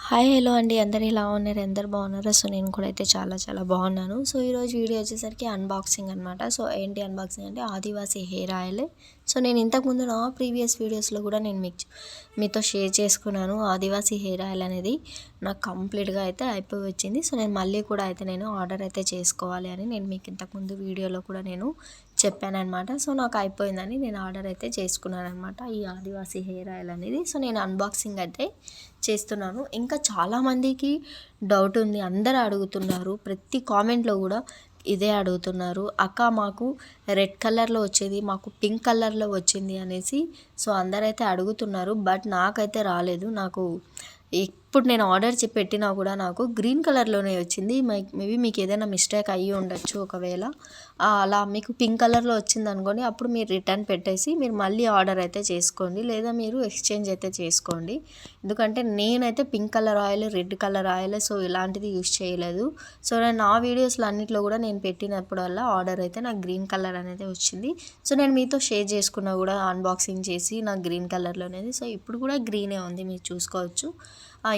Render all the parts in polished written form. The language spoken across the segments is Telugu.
హాయ్ హలో అండి, అందరు ఎలా ఉన్నారు? అందరు బాగున్నారా? సో నేను కూడా అయితే చాలా బాగున్నాను. సో ఈరోజు వీడియో వచ్చేసరికి అన్బాక్సింగ్ అనమాట. సో ఏంటి అన్బాక్సింగ్ అంటే ఆదివాసీ హెయిర్ ఆయిల్. సో నేను ఇంతకుముందు నా ప్రీవియస్ వీడియోస్లో కూడా నేను మీతో షేర్ చేసుకున్నాను. ఆదివాసీ హెయిర్ ఆయిల్ అనేది నాకు కంప్లీట్గా అయితే అయిపోయి వచ్చింది. సో నేను మళ్ళీ కూడా అయితే నేను ఆర్డర్ అయితే చేసుకోవాలి అని నేను మీకు ఇంతకుముందు వీడియోలో కూడా నేను చెప్పాను అనమాట. సో నాకు అయిపోయిందని నేను ఆర్డర్ అయితే చేసుకున్నాను అనమాట, ఈ ఆదివాసీ హెయిర్ ఆయిల్ అనేది. సో నేను అన్బాక్సింగ్ అయితే చేస్తున్నాను. ఇంకా చాలామందికి డౌట్ ఉంది, అందరూ అడుగుతున్నారు, ప్రతి కామెంట్లో కూడా ఇదే అడుగుతున్నారు, అక్క మాకు రెడ్ కలర్లో వచ్చేది, మాకు పింక్ కలర్లో వచ్చింది అనేసి. సో అందరైతే అడుగుతున్నారు, బట్ నాకైతే రాలేదు. నాకు ఇప్పుడు నేను ఆర్డర్ పెట్టినా కూడా నాకు గ్రీన్ కలర్లోనే వచ్చింది. మేబీ మీకు ఏదైనా మిస్టేక్ అయ్యి ఉండొచ్చు. ఒకవేళ అలా మీకు పింక్ కలర్లో వచ్చింది అనుకోండి, అప్పుడు మీరు రిటర్న్ పెట్టేసి మీరు మళ్ళీ ఆర్డర్ అయితే చేసుకోండి, లేదా మీరు ఎక్స్చేంజ్ అయితే చేసుకోండి. ఎందుకంటే నేనైతే pink colour oil, red colour oil so ఇలాంటిది యూస్ చేయలేదు. సో నేను నా వీడియోస్లో అన్నిట్లో కూడా నేను పెట్టినప్పుడల్లా ఆర్డర్ అయితే నాకు గ్రీన్ కలర్ అనేది వచ్చింది. సో నేను మీతో షేర్ చేసుకున్నా కూడా అన్బాక్సింగ్ చేసి నాకు గ్రీన్ కలర్లో అనేది. సో ఇప్పుడు కూడా గ్రీనే ఉంది, మీరు చూసుకోవచ్చు.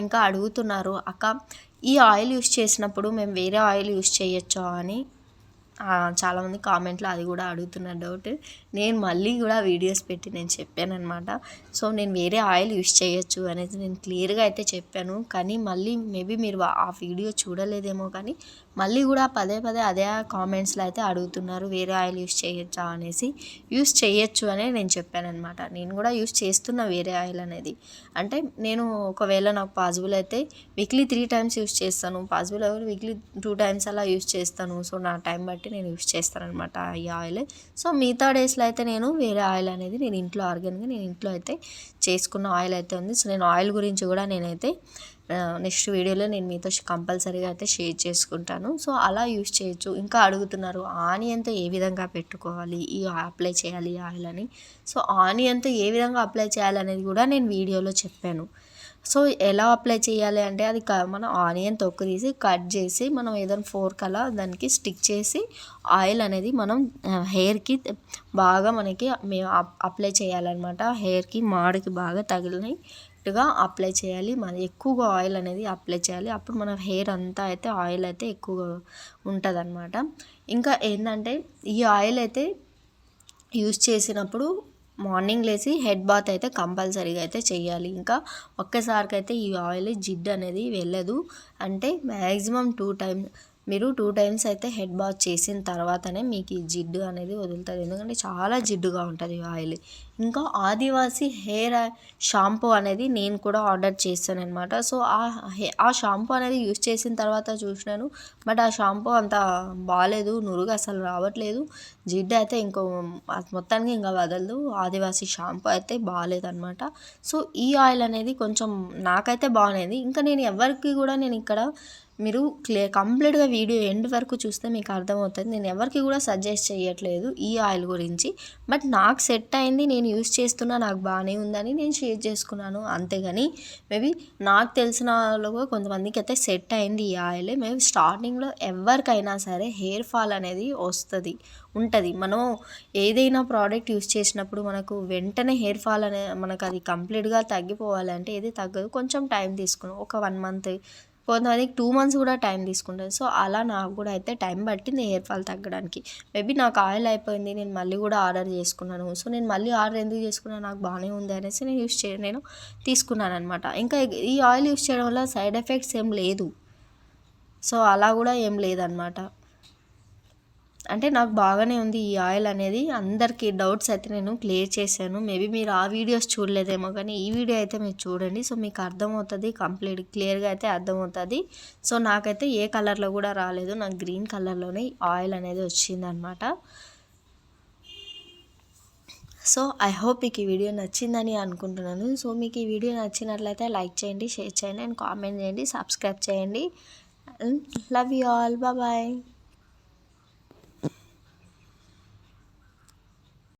ఇంకా అడుగుతున్నారు, అక్క ఈ ఆయిల్ యూస్ చేసినప్పుడు మేము వేరే ఆయిల్ యూస్ చేయొచ్చా అని చాలామంది కామెంట్లో అది కూడా అడుగుతున్న డౌట్. నేను మళ్ళీ కూడా వీడియోస్ పెట్టి నేను చెప్పాను అనమాట. సో నేను వేరే ఆయిల్ యూస్ చేయొచ్చు అనేది నేను క్లియర్గా అయితే చెప్పాను. కానీ మళ్ళీ మేబీ మీరు ఆ వీడియో చూడలేదేమో, కానీ మళ్ళీ కూడా పదే అదే కామెంట్స్లో అయితే అడుగుతున్నారు, వేరే ఆయిల్ యూస్ చేయొచ్చా అనేసి. యూస్ చేయొచ్చు అనే నేను చెప్పాను అనమాట. నేను కూడా యూస్ చేస్తున్న వేరే ఆయిల్ అనేది. అంటే నేను ఒకవేళ నాకు పాసిబుల్ అయితే వీక్లీ 3 times యూస్ చేస్తాను, పాసిబుల్ అయితే వీక్లీ 2 times అలా యూస్ చేస్తాను. సో నా టైం బట్టి నేను యూస్ చేస్తాను అనమాట ఈ ఆయిల్. సో మిగతా డేస్లో అయితే నేను వేరే ఆయిల్ అనేది నేను ఇంట్లో ఆర్గానిక్గా నేను ఇంట్లో అయితే చేసుకున్న ఆయిల్ అయితే ఉంది. సో నేను ఆయిల్ గురించి కూడా నేనైతే నెక్స్ట్ వీడియోలో నేను మీతో కంపల్సరీగా అయితే షేర్ చేసుకుంటాను. సో అలా యూస్ చేయొచ్చు. ఇంకా అడుగుతున్నారు ఆనియన్తో ఏ విధంగా పెట్టుకోవాలి, ఈ అప్లై చేయాలి ఈ ఆయిల్ అని. సో ఆనియన్తో ఏ విధంగా అప్లై చేయాలనేది కూడా నేను వీడియోలో చెప్పాను. సో ఎలా అప్లై చేయాలి అంటే అది మనం ఆనియన్ తొక్కు తీసి కట్ చేసి మనం ఏదైనా ఫోర్క్ అలా దానికి స్టిక్ చేసి ఆయిల్ అనేది మనం హెయిర్కి బాగా మనకి అప్లై చేయాలన్నమాట. హెయిర్కి మాడికి బాగా తగిలినట్టుగా అప్లై చేయాలి. మన ఎక్కువగా ఆయిల్ అనేది అప్లై చేయాలి, అప్పుడు మన హెయిర్ అంతా అయితే ఆయిల్ అయితే ఎక్కువగా ఉంటుంది అన్నమాట. ఇంకా ఏంటంటే ఈ ఆయిల్ అయితే యూజ్ చేసినప్పుడు మార్నింగ్ లేచి హెడ్ బాత్ అయితే కంపల్సరీగా అయితే చేయాలి. ఇంకా ఒక్కసారికి అయితే ఈ ఆయిల్ జిడ్డు అనేది వెళ్ళదు. అంటే మ్యాక్సిమం 2 times మీరు 2 times అయితే హెడ్ బాత్ చేసిన తర్వాతనే మీకు ఈ జిడ్డు అనేది వదులుతుంది. ఎందుకంటే చాలా జిడ్డుగా ఉంటుంది ఈ ఆయిల్. ఇంకా ఆదివాసీ హెయిర్ షాంపూ అనేది నేను కూడా ఆర్డర్ చేశాను అనమాట. సో ఆ షాంపూ అనేది యూస్ చేసిన తర్వాత చూసినాను, బట్ ఆ షాంపూ అంత బాగాలేదు, నురుగు అసలు రావట్లేదు, జిడ్డు అయితే ఇంకో మొత్తానికి ఇంకా వదలదు. ఆదివాసీ షాంపూ అయితే బాగాలేదన్నమాట. సో ఈ ఆయిల్ అనేది కొంచెం నాకైతే బాగునేది. ఇంకా నేను ఎవరికి కూడా నేను ఇక్కడ మీరు కంప్లీట్గా వీడియో ఎండ్ వరకు చూస్తే మీకు అర్థమవుతుంది. నేను ఎవరికి కూడా సజెస్ట్ చేయట్లేదు ఈ ఆయిల్ గురించి, బట్ నాకు సెట్ అయింది, నేను యూస్ చేస్తున్నా, నాకు బాగానే ఉందని నేను షేర్ చేసుకున్నాను. అంతేగాని మేబీ నాకు తెలిసిన వాళ్ళు కొంతమందికి అయితే సెట్ అయింది ఈ ఆయిల్. మేబీ స్టార్టింగ్లో ఎవరికైనా సరే హెయిర్ ఫాల్ అనేది ఉంటుంది. మనం ఏదైనా ప్రోడక్ట్ యూస్ చేసినప్పుడు మనకు వెంటనే హెయిర్ ఫాల్ మనకు అది కంప్లీట్గా తగ్గిపోవాలంటే ఏది తగ్గదు, కొంచెం టైం తీసుకున్నాం. ఒక 1 month, కొంతమందికి 2 months కూడా టైం తీసుకుంటుంది. సో అలా నాకు కూడా అయితే టైం పట్టింది హెయిర్ ఫాల్ తగ్గడానికి. మేబీ నాకు ఆయిల్ అయిపోయింది, నేను మళ్ళీ కూడా ఆర్డర్ చేసుకున్నాను. సో నేను మళ్ళీ ఆర్డర్ ఎందుకు చేసుకున్నాను, నాకు బాగానే ఉంది అనేసి నేను తీసుకున్నాను అనమాట. ఇంకా ఈ ఆయిల్ యూస్ చేయడం వల్ల సైడ్ ఎఫెక్ట్స్ ఏం లేదు. సో అలా కూడా ఏం లేదనమాట. అంటే నాకు బాగానే ఉంది ఈ ఆయిల్ అనేది. అందరికీ డౌట్స్ అయితే నేను క్లియర్ చేశాను. మేబీ మీరు ఆ వీడియోస్ చూడలేదేమో, కానీ ఈ వీడియో అయితే మీరు చూడండి. సో మీకు అర్థమవుతుంది, క్లియర్గా అయితే అర్థమవుతుంది. సో నాకైతే ఏ కలర్లో కూడా రాలేదు, నాకు గ్రీన్ కలర్లోనే ఆయిల్ అనేది వచ్చిందనమాట. సో ఐ హోప్ మీకు ఈ వీడియో నచ్చిందని అనుకుంటున్నాను. సో మీకు ఈ వీడియో నచ్చినట్లయితే లైక్ చేయండి, షేర్ చేయండి అండ్ కామెంట్ చేయండి, సబ్స్క్రైబ్ చేయండి. Love you all, bye.